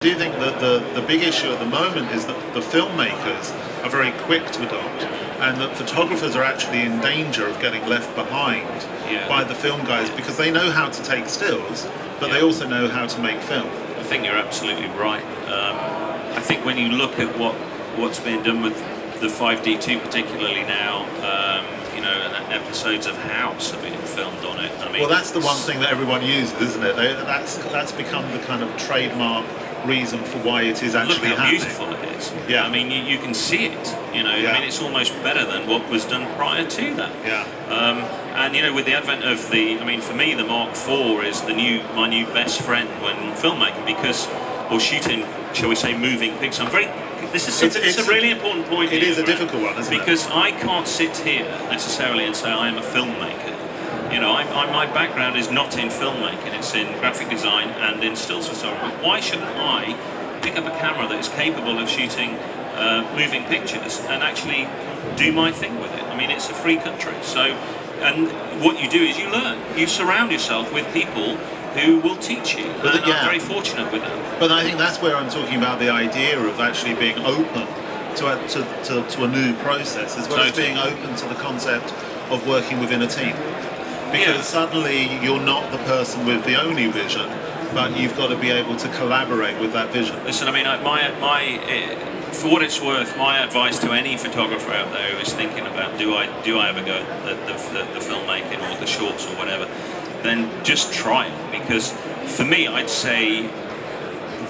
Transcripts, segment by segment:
Do you think that the big issue at the moment is that the filmmakers are very quick to adopt, and that photographers are actually in danger of getting left behind by the film guys because they know how to take stills, but they also know how to make film? I think you're absolutely right. I think when you look at what's being done with the 5D2 particularly now, you know, and episodes of House are being filmed on it. I mean, well, that's the one thing that everyone uses, isn't it? That's become the kind of trademark reason for why it is actually look how happening. beautiful it is. Yeah. I mean, you can see it. You know, I mean, it's almost better than what was done prior to that. Yeah. And you know, with the advent of the, I mean, for me, the Mark IV is my new best friend when filmmaking, because, or shooting, shall we say, moving pictures. It's a really important point. It is a difficult one, isn't it? Because I can't sit here necessarily and say I am a filmmaker. You know, my background is not in filmmaking, it's in graphic design and in stills photography. Why shouldn't I pick up a camera that is capable of shooting moving pictures and actually do my thing with it? I mean, it's a free country. So, and what you do is you learn. You surround yourself with people who will teach you. And I'm very fortunate with that. But I think that's where I'm talking about the idea of actually being open to a new process, as well as being open to the concept of working within a team. Because suddenly you're not the person with the only vision, but you've got to be able to collaborate with that vision. Listen, I mean, for what it's worth, my advice to any photographer out there who is thinking about do I ever go at the filmmaking or the shorts or whatever, then just try it. Because for me, I'd say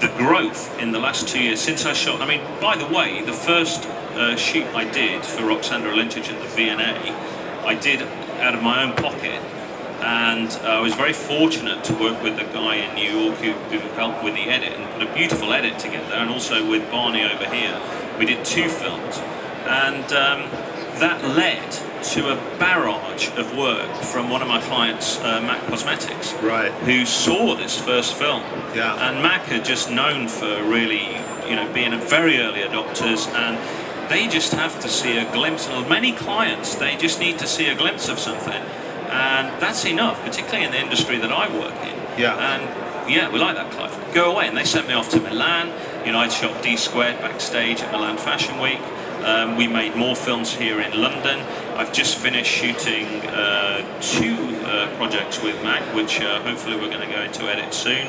the growth in the last 2 years since I shot. I mean, by the way, the first shoot I did for Roxandra Lynchage at the V&A, I did out of my own pocket, and I was very fortunate to work with a guy in New York who helped with the edit and put a beautiful edit together, and also with Barney over here. We did 2 films, and that led to a barrage of work from one of my clients, Mac Cosmetics, who saw this first film. And Mac are just known for really, you know, being a very early adopters, and they just have to see a glimpse. And many clients, they just need to see a glimpse of something, and that's enough, particularly in the industry that I work in. And yeah, we like that, Clive. Go away. And they sent me off to Milan. You know, I'd shot D² backstage at Milan Fashion Week. We made more films here in London. I've just finished shooting 2 projects with Mac, which hopefully we're going to go into edit soon.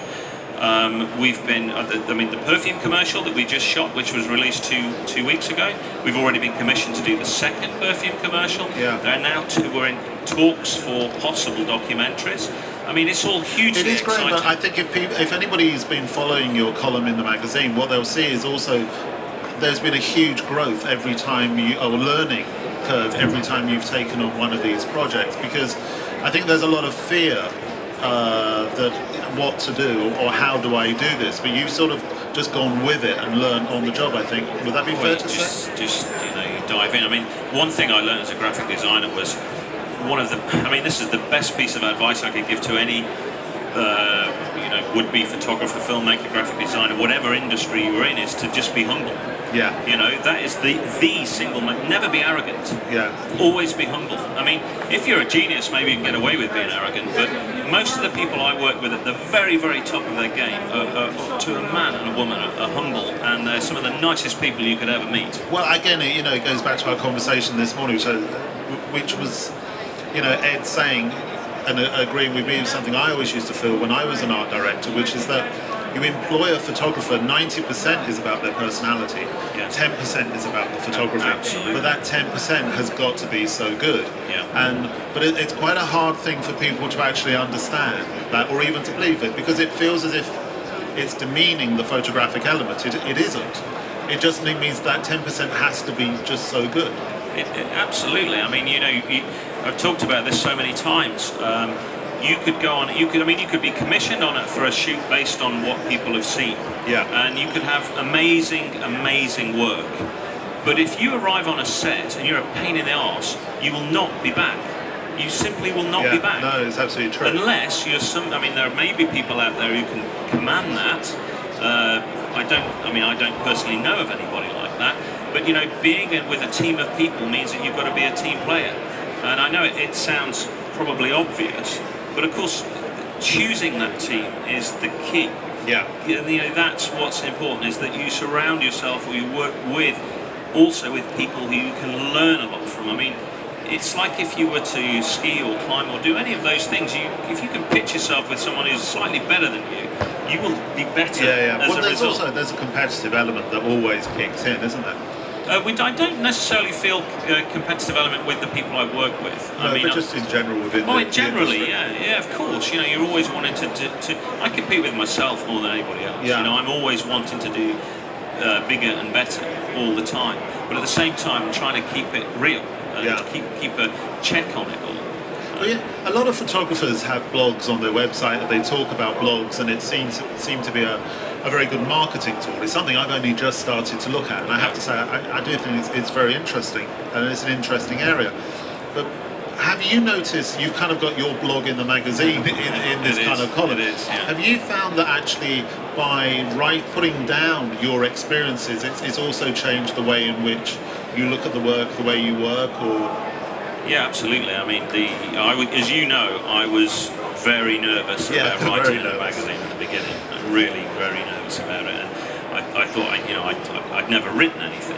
We've been, I mean, the perfume commercial that we just shot, which was released two weeks ago, we've already been commissioned to do the second perfume commercial. They're now we're in talks for possible documentaries. I mean, it's all hugely exciting. It is great, but I think if anybody's been following your column in the magazine, what they'll see is also there's been a huge growth every time learning curve every time you've taken on one of these projects, because I think there's a lot of fear that what to do or how do I do this, but you've sort of just gone with it and learned on the job, I think. Would that be fair to say? Just, you know, you dive in. I mean, one thing I learned as a graphic designer was I mean, this is the best piece of advice I could give to any you know, would-be photographer, filmmaker, graphic designer, whatever industry you're in, is to just be humble. You know, that is the single, never be arrogant. Always be humble. I mean, if you're a genius, maybe you can get away with being arrogant, but most of the people I work with at the very, very top of their game, to a man and a woman, are humble, and they're some of the nicest people you could ever meet. Well, again, you know, it goes back to our conversation this morning, which was, you know, Ed saying, and agreeing with me, with something I always used to feel when I was an art director, which is that you employ a photographer, 90% is about their personality, 10% is about the photography, but that 10% has got to be so good. But it's quite a hard thing for people to actually understand that, or even to believe it, because it feels as if it's demeaning the photographic element. It isn't. It just means that 10% has to be just so good. Absolutely. I mean, you know, I've talked about this so many times. You could go on. I mean, you could be commissioned on it for a shoot based on what people have seen. And you could have amazing work. But if you arrive on a set and you're a pain in the arse, you will not be back. You simply will not be back. No, it's absolutely true. Unless you're I mean, there may be people out there who can command that. I don't personally know of anybody like that. But you know, being with a team of people means that you've got to be a team player. And I know it sounds probably obvious, but of course, choosing that team is the key. Yeah. You know, that's what's important, is that you surround yourself, or you work with, also with people who you can learn a lot from. I mean, it's like if you were to ski or climb or do any of those things, if you can pitch yourself with someone who's slightly better than you will be better. Yeah, as well, a there's result. also a competitive element that always kicks in, isn't there? I don't necessarily feel competitive element with the people I work with. No, I mean, but just in general within oh, the generally, industry. yeah, of course. You know, you're always wanting to. I compete with myself more than anybody else. Yeah. You know, I'm always wanting to do bigger and better all the time. But at the same time, I'm trying to keep it real. Yeah. To keep a check on it all. Well, yeah, a lot of photographers have blogs on their website that they talk about blogs, and it seems to be a very good marketing tool. It's something I've only just started to look at, and I have to say I do think it's very interesting, and it's an interesting area. But have you noticed, you've kind of got your blog in the magazine in this kind of column. It is, yeah. Have you found that actually by putting down your experiences, it's also changed the way in which you look at the work, the way you work, or? Yeah, absolutely. I mean, as you know, I was very nervous about writing in a magazine at the beginning. Really very nervous about it. And I thought, I'd never written anything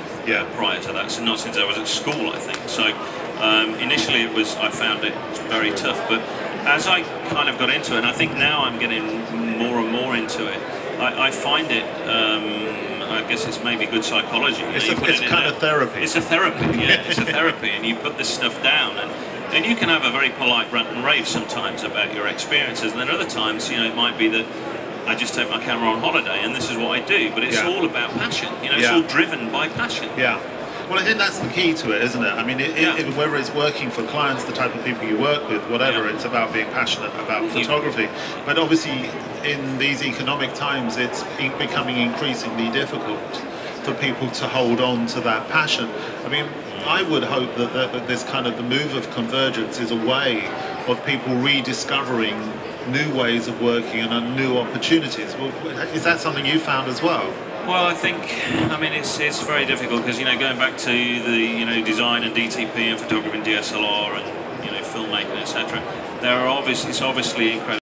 prior to that, so not since I was at school, I think. So initially I found it very tough, but as I kind of got into it, and I think now I'm getting more and more into it, I find it, I guess it's maybe good psychology. It's kind of therapy. It's a therapy, yeah, it's a therapy, and you put this stuff down, and you can have a very polite rant and rave sometimes about your experiences, and then other times, it might be that I just take my camera on holiday and this is what I do, but it's all about passion, it's all driven by passion. Yeah. Well, I think that's the key to it, isn't it? I mean, whether it's working for clients, the type of people you work with, whatever, it's about being passionate about photography. But obviously, in these economic times, it's becoming increasingly difficult for people to hold on to that passion. I mean, I would hope that this kind of the move of convergence is a way of people rediscovering new ways of working and new opportunities. Well, is that something you found as well? Well, I mean, it's very difficult because, going back to the, design and DTP and photography and DSLR and, filmmaking, etc. It's obviously incredible.